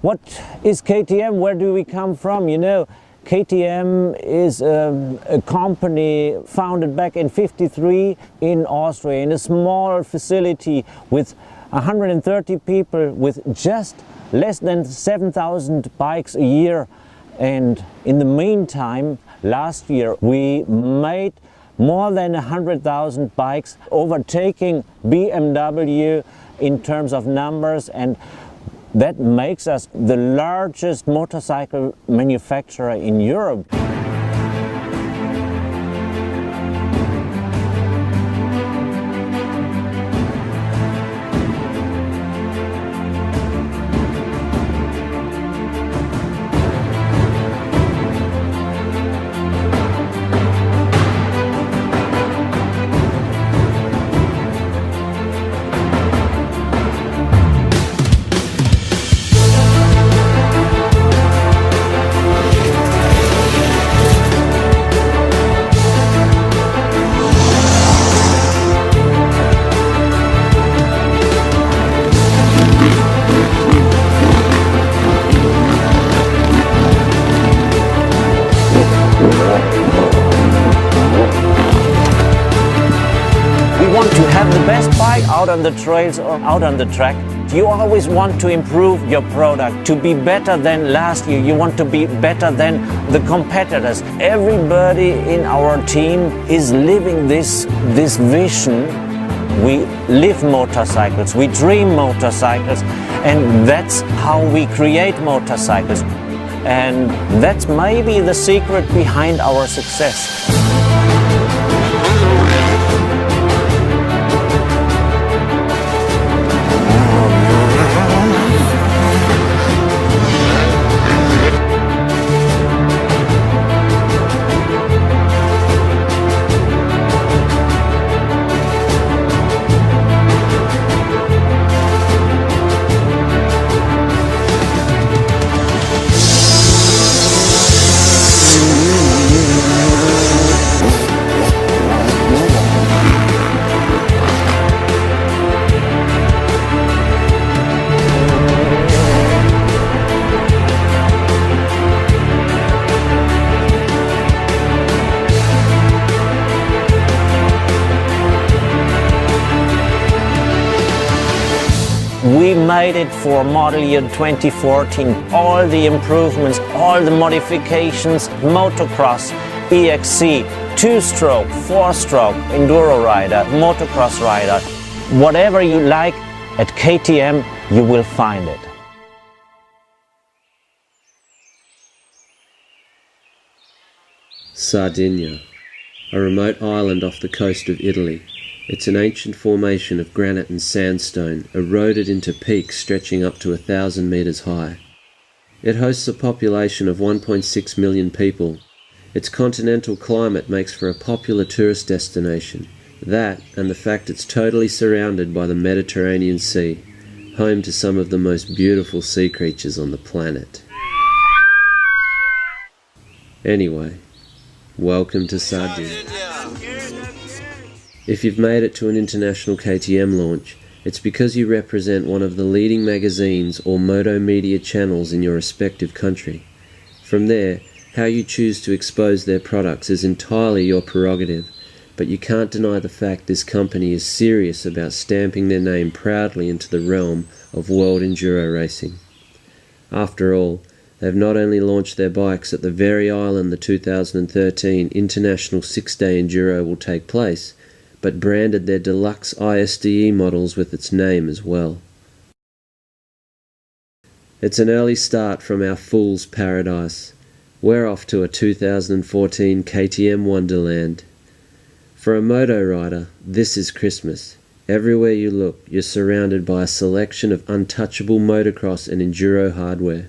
What is KTM? Where do we come from? You know, KTM is a company founded back in '53 in Austria, in a small facility with 130 people, with just less than 7,000 bikes a year. And in the meantime, last year we made more than 100,000 bikes, overtaking BMW in terms of numbers, and that makes us the largest motorcycle manufacturer in Europe. To have the best bike out on the trails or out on the track, you always want to improve your product, to be better than last year. You want to be better than the competitors. Everybody in our team is living this vision. We live motorcycles, we dream motorcycles, and that's how we create motorcycles. And that's maybe the secret behind our success. We made it for model year 2014. All the improvements, all the modifications, motocross, EXC, 2-stroke, 4-stroke, enduro rider, motocross rider. Whatever you like at KTM, you will find it. Sardinia, a remote island off the coast of Italy. It's an ancient formation of granite and sandstone, eroded into peaks stretching up to 1,000 meters high. It hosts a population of 1.6 million people. Its continental climate makes for a popular tourist destination. That, and the fact it's totally surrounded by the Mediterranean Sea, home to some of the most beautiful sea creatures on the planet. Anyway, welcome to Sardinia. If you've made it to an international KTM launch, it's because you represent one of the leading magazines or moto media channels in your respective country. From there, how you choose to expose their products is entirely your prerogative, but you can't deny the fact this company is serious about stamping their name proudly into the realm of world enduro racing. After all, they've not only launched their bikes at the very island the 2013 International 6-Day Enduro will take place, but branded their deluxe ISDE models with its name as well. It's an early start from our fool's paradise. We're off to a 2014 KTM Wonderland. For a moto rider, this is Christmas. Everywhere you look, you're surrounded by a selection of untouchable motocross and enduro hardware.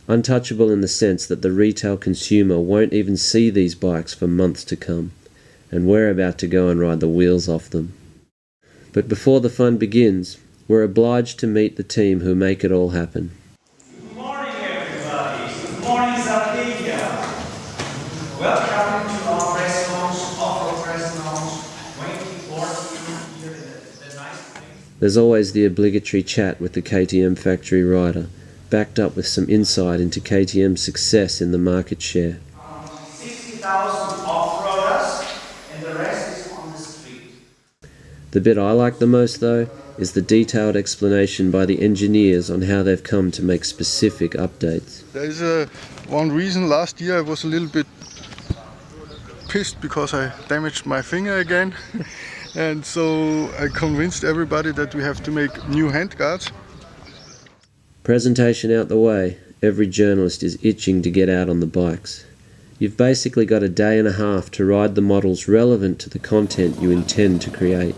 Untouchable in the sense that the retail consumer won't even see these bikes for months to come. And we're about to go and ride the wheels off them. But before the fun begins, we're obliged to meet the team who make it all happen. Good morning, everybody. Good morning, Sardinia. Welcome to our press launch, off-road press launch 2014 here in the nice thing. There's always the obligatory chat with the KTM factory rider, backed up with some insight into KTM's success in the market share. 60,000 off-roaders, and the rest is on the street. The bit I like the most, though, is the detailed explanation by the engineers on how they've come to make specific updates. There is one reason. Last year I was a little bit pissed because I damaged my finger again. And so I convinced everybody that we have to make new handguards. Presentation out the way, every journalist is itching to get out on the bikes. You've basically got a day and a half to ride the models relevant to the content you intend to create.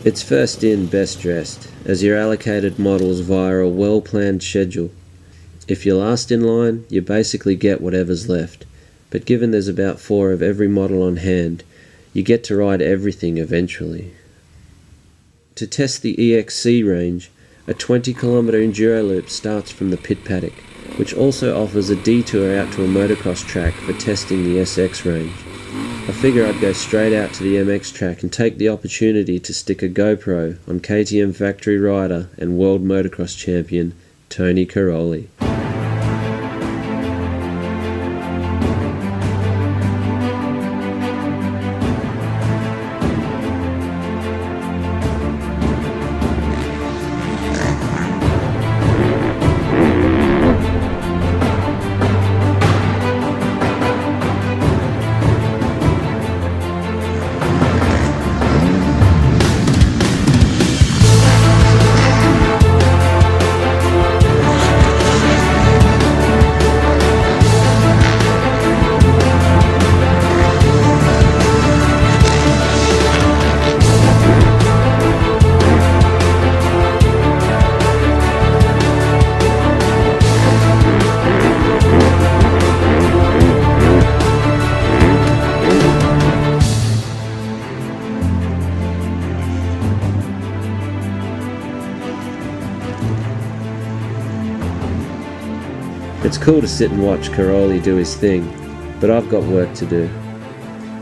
It's first in, best dressed, as you're allocated models via a well-planned schedule. If you're last in line, you basically get whatever's left, but given there's about 4 of every model on hand, you get to ride everything eventually. To test the EXC range, a 20-kilometre enduro loop starts from the pit paddock, which also offers a detour out to a motocross track for testing the SX range. I figure I'd go straight out to the MX track and take the opportunity to stick a GoPro on KTM factory rider and world motocross champion Tony Caroli. It's cool to sit and watch Caroli do his thing, but I've got work to do.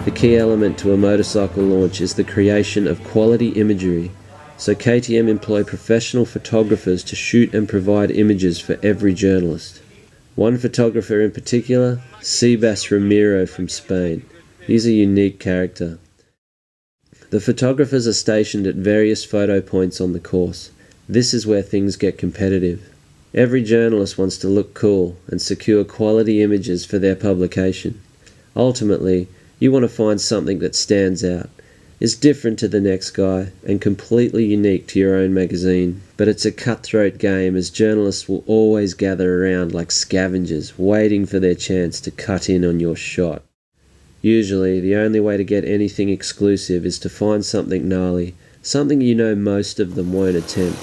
The key element to a motorcycle launch is the creation of quality imagery, so KTM employ professional photographers to shoot and provide images for every journalist. One photographer in particular, Sebas Ramiro from Spain. He's a unique character. The photographers are stationed at various photo points on the course. This is where things get competitive. Every journalist wants to look cool and secure quality images for their publication. Ultimately, you want to find something that stands out, is different to the next guy, and completely unique to your own magazine. But it's a cutthroat game, as journalists will always gather around like scavengers, waiting for their chance to cut in on your shot. Usually, the only way to get anything exclusive is to find something gnarly, something you know most of them won't attempt.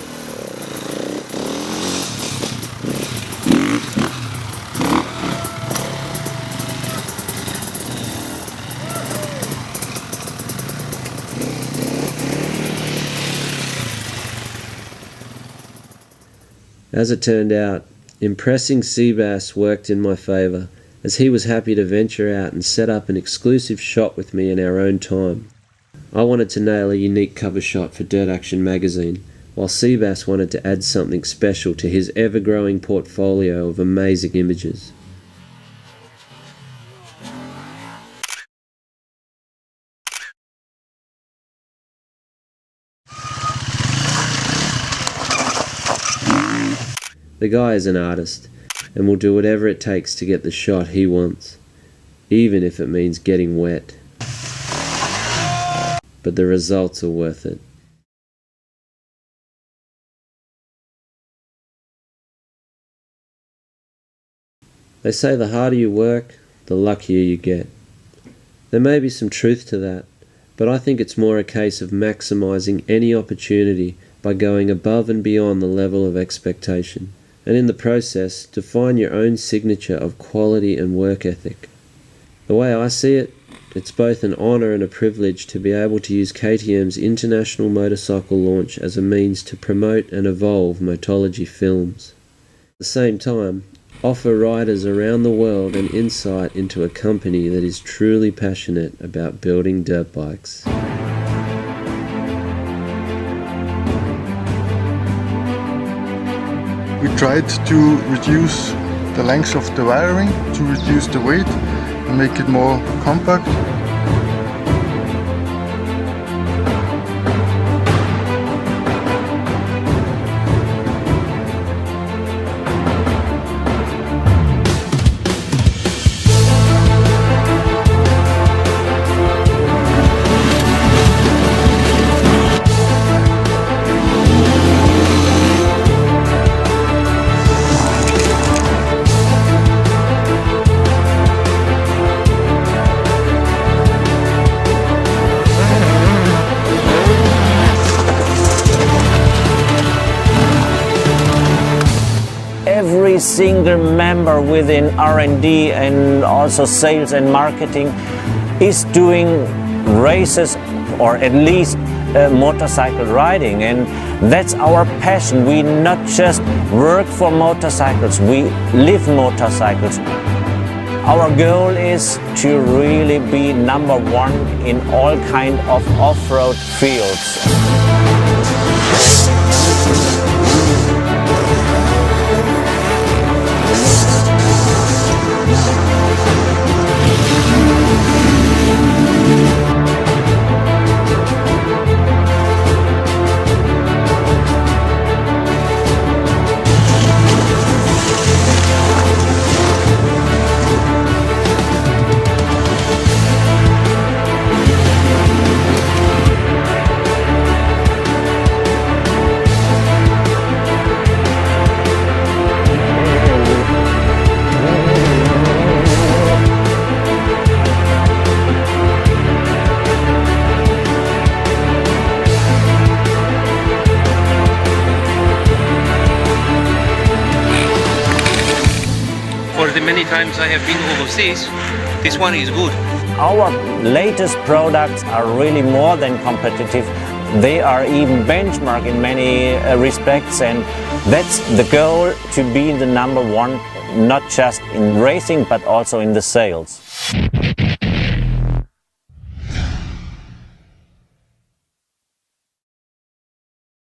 As it turned out, impressing Sebas worked in my favour, as he was happy to venture out and set up an exclusive shot with me in our own time. I wanted to nail a unique cover shot for Dirt Action magazine, while Sebas wanted to add something special to his ever-growing portfolio of amazing images. The guy is an artist, and will do whatever it takes to get the shot he wants, even if it means getting wet. But the results are worth it. They say the harder you work, the luckier you get. There may be some truth to that, but I think it's more a case of maximising any opportunity by going above and beyond the level of expectation, and in the process define your own signature of quality and work ethic. The way I see it, it's both an honour and a privilege to be able to use KTM's international motorcycle launch as a means to promote and evolve motology films. At the same time, offer riders around the world an insight into a company that is truly passionate about building dirt bikes. We tried to reduce the length of the wiring, to reduce the weight and make it more compact. Every single member within R&D and also sales and marketing is doing races, or at least motorcycle riding, and that's our passion. We not just work for motorcycles, we live motorcycles. Our goal is to really be number one in all kind of off-road fields. For the many times I have been overseas, this one is good. Our latest products are really more than competitive. They are even benchmark in many respects, and that's the goal, to be the number one, not just in racing but also in the sales.